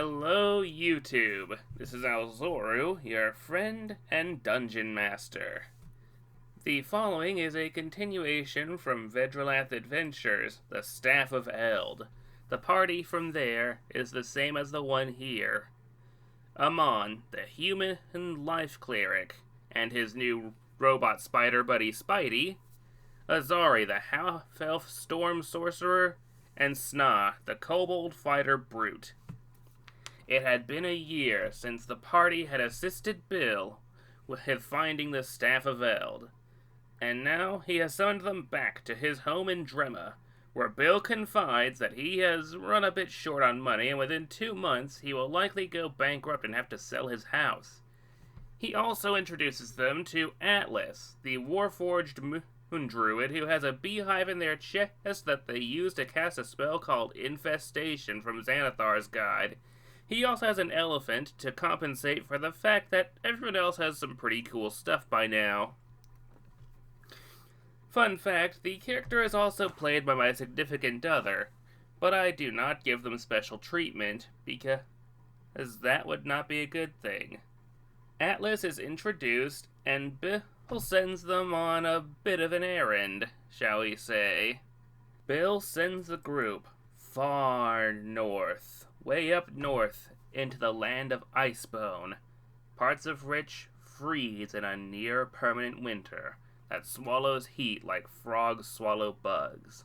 Hello, YouTube. This is Alzoru, your friend and dungeon master. The following is a continuation from Vedralath Adventures, the Staff of Eld. The party from there is the same as the one here. Amon, the human life cleric, and his new robot spider buddy Spidey, Azari, the half-elf storm sorcerer, and Sna, the kobold fighter brute. It had been a year since the party had assisted Bill with finding the Staff of Eld, and now he has summoned them back to his home in Drema, where Bill confides that he has run a bit short on money, and within 2 months he will likely go bankrupt and have to sell his house. He also introduces them to Atlas, the Warforged Druid, who has a beehive in their chest that they use to cast a spell called Infestation from Xanathar's Guide. He also has an elephant to compensate for the fact that everyone else has some pretty cool stuff by now. Fun fact, the character is also played by my significant other, but I do not give them special treatment, because that would not be a good thing. Atlas is introduced, and Bill sends them on a bit of an errand, shall we say. Bill sends the group far north, way up north, into the land of Icebone, parts of which freeze in a near-permanent winter that swallows heat like frogs swallow bugs.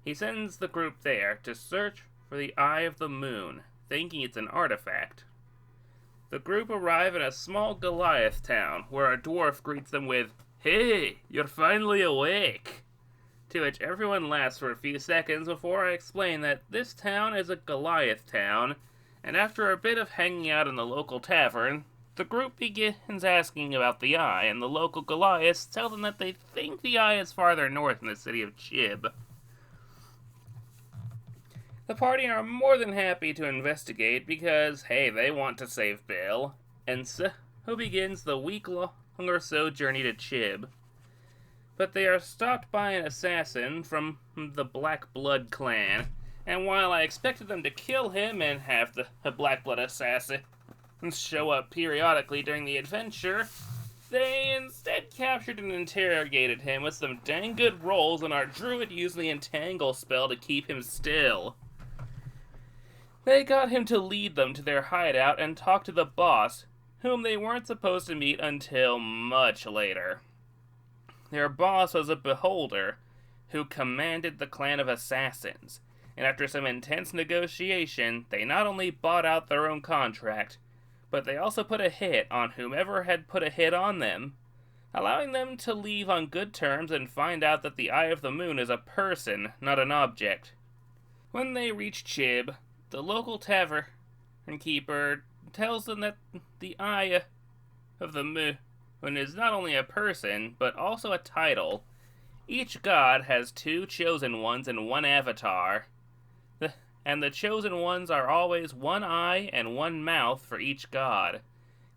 He sends the group there to search for the Eye of the Moon, thinking it's an artifact. The group arrive in a small Goliath town, where a dwarf greets them with, "Hey, you're finally awake!" To which everyone laughs for a few seconds before I explain that this town is a Goliath town, and after a bit of hanging out in the local tavern, the group begins asking about the Eye, and the local Goliaths tell them that they think the Eye is farther north in the city of Chib. The party are more than happy to investigate because, hey, they want to save Bill, and so begins the week-long or so journey to Chib. But they are stopped by an assassin from the Black Blood clan, and while I expected them to kill him and have the Black Blood assassin show up periodically during the adventure, they instead captured and interrogated him with some dang good rolls, and our druid used the entangle spell to keep him still. They got him to lead them to their hideout and talk to the boss, whom they weren't supposed to meet until much later. Their boss was a beholder who commanded the clan of assassins, and after some intense negotiation, they not only bought out their own contract, but they also put a hit on whomever had put a hit on them, allowing them to leave on good terms and find out that the Eye of the Moon is a person, not an object. When they reach Chib, the local tavern keeper tells them that the Eye of the Moon is not only a person, but also a title. Each god has 2 chosen ones and 1 avatar, and the chosen ones are always 1 eye and 1 mouth for each god.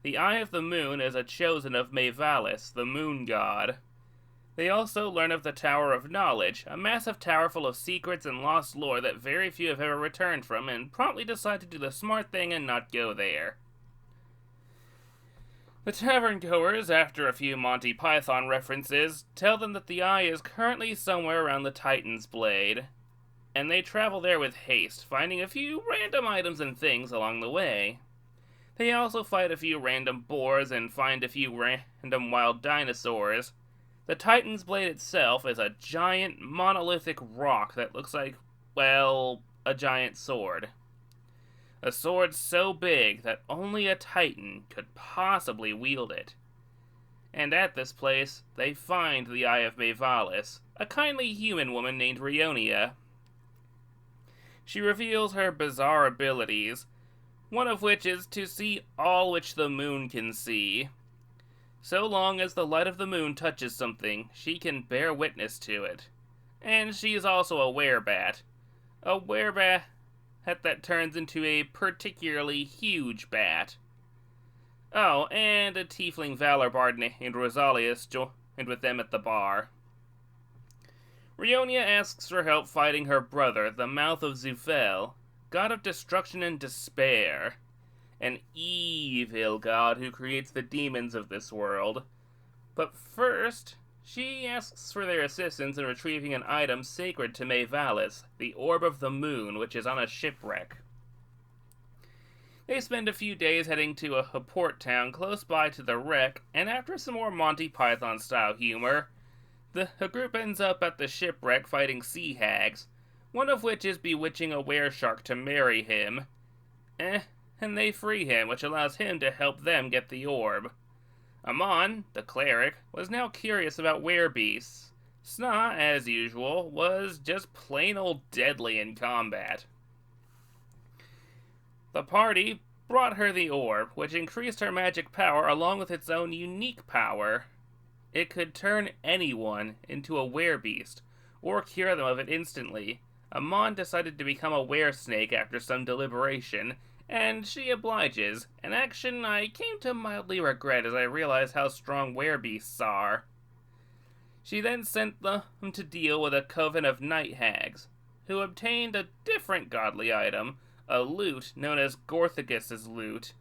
The Eye of the Moon is a chosen of Mevalis, the moon god. They also learn of the Tower of Knowledge, a massive tower full of secrets and lost lore that very few have ever returned from, and promptly decide to do the smart thing and not go there. The tavern goers, after a few Monty Python references, tell them that the Eye is currently somewhere around the Titan's Blade, and they travel there with haste, finding a few random items and things along the way. They also fight a few random boars and find a few random wild dinosaurs. The Titan's Blade itself is a giant monolithic rock that looks like, well, a giant sword. A sword so big that only a Titan could possibly wield it. And at this place, they find the Eye of Mevalis, a kindly human woman named Rionia. She reveals her bizarre abilities, one of which is to see all which the moon can see. So long as the light of the moon touches something, she can bear witness to it. And she is also a werebat. A werebat that turns into a particularly huge bat. Oh, and a tiefling valor bard named Rosalius joined with them at the bar. Rionia asks for help fighting her brother, the Mouth of Zufel, god of destruction and despair. An evil god who creates the demons of this world. But first, she asks for their assistance in retrieving an item sacred to Maevalis, the Orb of the Moon, which is on a shipwreck. They spend a few days heading to a port town close by to the wreck, and after some more Monty Python style humor, the group ends up at the shipwreck fighting sea hags, one of which is bewitching a wereshark to marry him. And they free him, which allows him to help them get the orb. Amon, the cleric, was now curious about werebeasts. Sna, as usual, was just plain old deadly in combat. The party brought her the orb, which increased her magic power along with its own unique power. It could turn anyone into a werebeast, or cure them of it instantly. Amon decided to become a weresnake after some deliberation, and she obliges, an action I came to mildly regret as I realized how strong werebeasts are. She then sent them to deal with a coven of night hags, who obtained a different godly item, a lute known as Gorthagus's lute.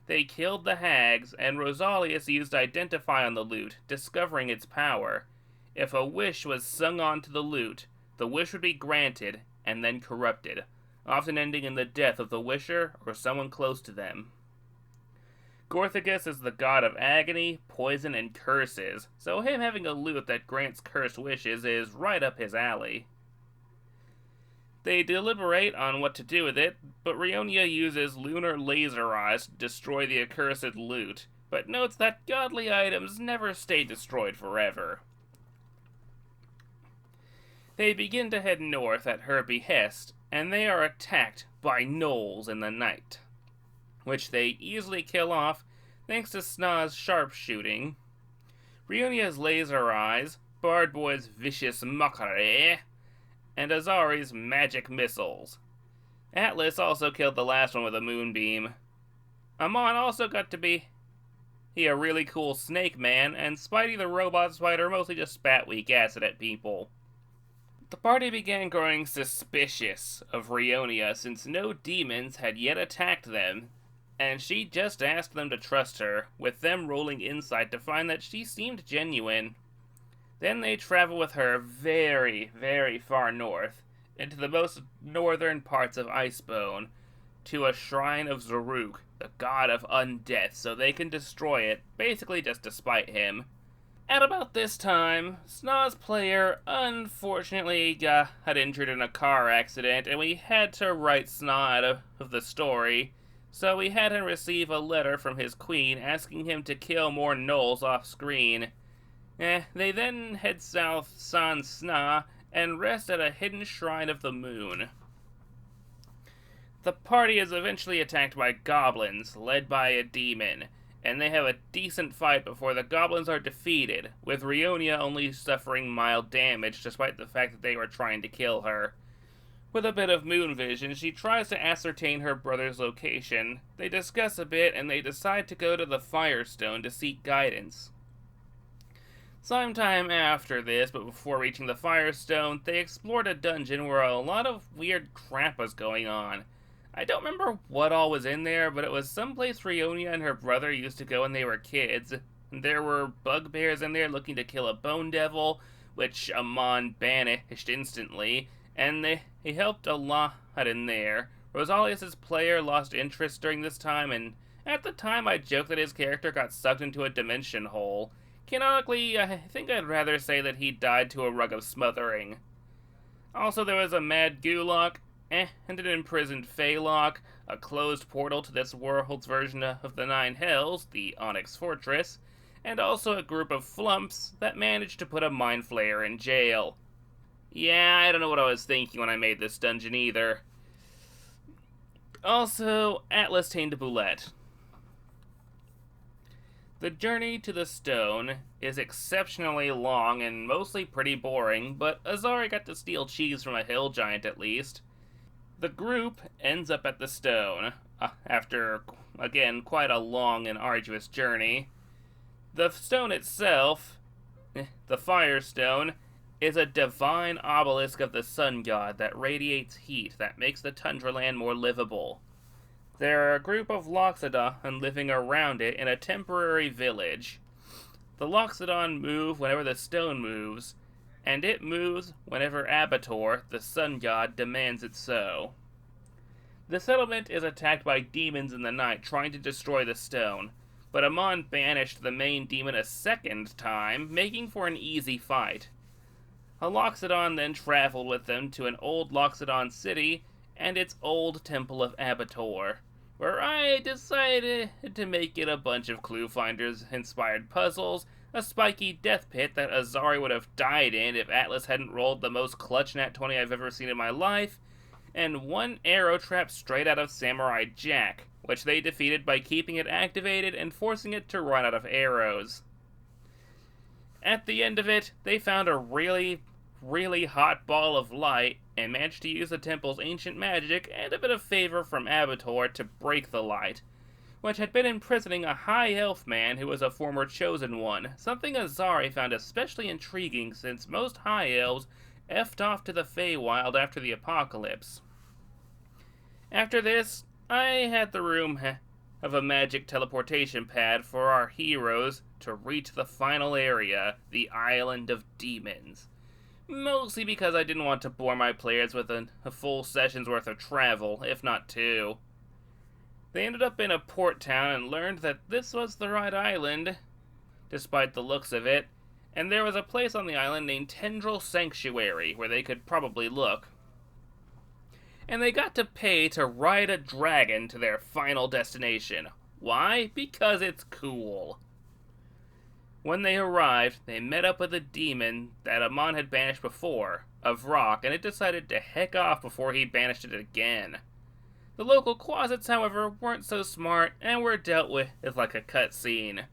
They killed the hags, and Rosalius used Identify on the lute, discovering its power. If a wish was sung onto the lute, the wish would be granted, and then corrupted, often ending in the death of the wisher or someone close to them. Gorthagus is the god of agony, poison, and curses, so him having a lute that grants cursed wishes is right up his alley. They deliberate on what to do with it, but Rionia uses lunar laser eyes to destroy the accursed lute, but notes that godly items never stay destroyed forever. They begin to head north at her behest, and they are attacked by gnolls in the night, which they easily kill off thanks to Sna's sharpshooting, Rionia's laser eyes, Bardboy's vicious mockery, and Azari's magic missiles. Atlas also killed the last one with a moonbeam. Amon also got to be a really cool snake man, and Spidey the robot spider mostly just spat weak acid at people. The party began growing suspicious of Rionia since no demons had yet attacked them, and she just asked them to trust her, with them rolling insight to find that she seemed genuine. Then they travel with her very, very far north, into the most northern parts of Icebone, to a shrine of Zaruk, the god of undeath, so they can destroy it, basically just to spite him. At about this time, Sna's player unfortunately got injured in a car accident, and we had to write Sna out of the story, so we had him receive a letter from his queen asking him to kill more gnolls off screen. They then head south sans Sna and rest at a hidden shrine of the moon. The party is eventually attacked by goblins, led by a demon, and they have a decent fight before the goblins are defeated, with Rionia only suffering mild damage despite the fact that they were trying to kill her. With a bit of moon vision, she tries to ascertain her brother's location. They discuss a bit, and they decide to go to the Firestone to seek guidance. Sometime after this, but before reaching the Firestone, they explored a dungeon where a lot of weird crap was going on. I don't remember what all was in there, but it was someplace Rionia and her brother used to go when they were kids. There were bugbears in there looking to kill a bone devil, which Amon banished instantly, and they helped a lot in there. Rosalius' player lost interest during this time, and at the time I joked that his character got sucked into a dimension hole. Canonically, I think I'd rather say that he died to a rug of smothering. Also, there was a mad Gulok, and an imprisoned Phalok, a closed portal to this world's version of the Nine Hells, the Onyx Fortress, and also a group of flumps that managed to put a Mind Flayer in jail. Yeah, I don't know what I was thinking when I made this dungeon either. Also, Atlas tamed Boulette. The journey to the stone is exceptionally long and mostly pretty boring, but Azari got to steal cheese from a hill giant at least. The group ends up at the stone, after, again, quite a long and arduous journey. The stone itself, the Firestone, is a divine obelisk of the sun god that radiates heat that makes the tundra land more livable. There are a group of Loxodons living around it in a temporary village. The Loxodon move whenever the stone moves, and it moves whenever Abator, the sun god, demands it so. The settlement is attacked by demons in the night trying to destroy the stone, but Amon banished the main demon a second time, making for an easy fight. A Loxodon then traveled with them to an old Loxodon city and its old Temple of Abator, where I decided to make it a bunch of Clue Finders-inspired puzzles, a spiky death pit that Azari would have died in if Atlas hadn't rolled the most clutch nat 20 I've ever seen in my life, and one arrow trap straight out of Samurai Jack, which they defeated by keeping it activated and forcing it to run out of arrows. At the end of it, they found a really hot ball of light and managed to use the temple's ancient magic and a bit of favor from Abator to break the light, which had been imprisoning a high elf man who was a former chosen one, something Azari found especially intriguing since most high elves effed off to the Feywild after the apocalypse. After this, I had the room of a magic teleportation pad for our heroes to reach the final area, the Island of Demons. Mostly because I didn't want to bore my players with a full session's worth of travel, if not two. They ended up in a port town and learned that this was the right island, despite the looks of it, and there was a place on the island named Tendril Sanctuary where they could probably look. And they got to pay to ride a dragon to their final destination. Why? Because it's cool. When they arrived, they met up with a demon that Amon had banished before, of rock, and it decided to heck off before he banished it again. The local closets, however, weren't so smart and were dealt with like a cutscene.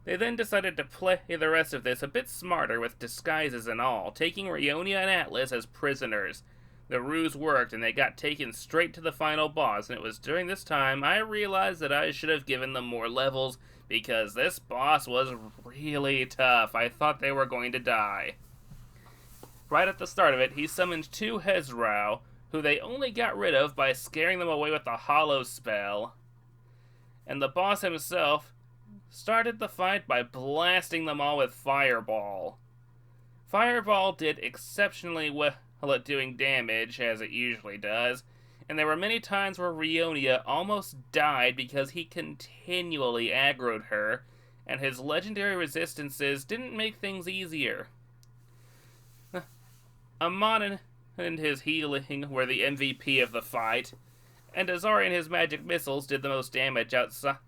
They then decided to play the rest of this a bit smarter with disguises and all, taking Rionia and Atlas as prisoners. The ruse worked and they got taken straight to the final boss, and it was during this time I realized that I should have given them more levels because this boss was really tough. I thought they were going to die. Right at the start of it, he summoned two Hezrau, who they only got rid of by scaring them away with the Hollow spell. And the boss himself started the fight by blasting them all with Fireball. Fireball did exceptionally well at doing damage, as it usually does, and there were many times where Rionia almost died because he continually aggroed her, and his legendary resistances didn't make things easier. Amon and his healing were the MVP of the fight, and Azari and his magic missiles did the most damage outside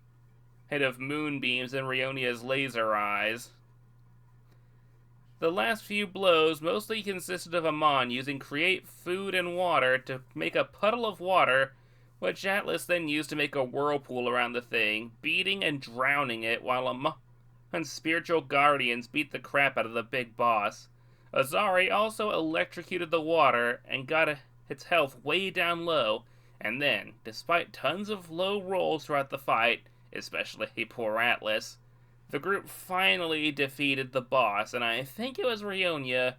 of moonbeams and Rionia's laser eyes. The last few blows mostly consisted of Amon using create food and water to make a puddle of water, which Atlas then used to make a whirlpool around the thing, beating and drowning it while Amon and spiritual guardians beat the crap out of the big boss. Azari also electrocuted the water and got its health way down low, and then, despite tons of low rolls throughout the fight, especially poor Atlas, the group finally defeated the boss, and I think it was Rionia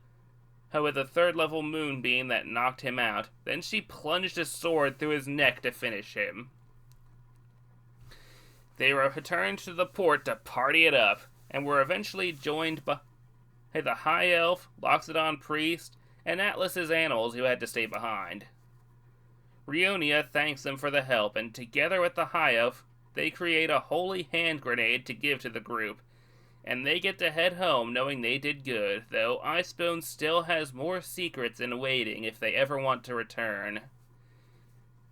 with a third level moonbeam that knocked him out. Then she plunged a sword through his neck to finish him. They returned to the port to party it up, and were eventually joined by the High Elf, Loxodon Priest, and Atlas's animals who had to stay behind. Rionia thanks them for the help, and together with the High Elf, they create a holy hand grenade to give to the group, and they get to head home knowing they did good, though Icebone still has more secrets in waiting if they ever want to return.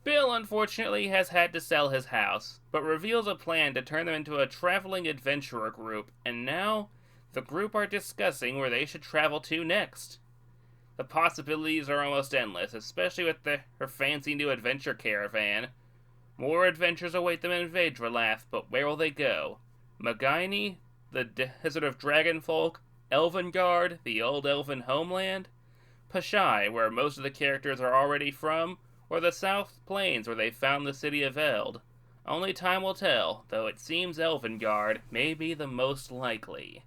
Bill, unfortunately, has had to sell his house, but reveals a plan to turn them into a traveling adventurer group, and now the group are discussing where they should travel to next. The possibilities are almost endless, especially with her fancy new adventure caravan. More adventures await them in Vedralath, but where will they go? Magaini, the Desert of Dragonfolk, Elvengard, the old elven homeland, Pashai, where most of the characters are already from, or the South Plains where they found the city of Eld. Only time will tell, though it seems Elvengard may be the most likely.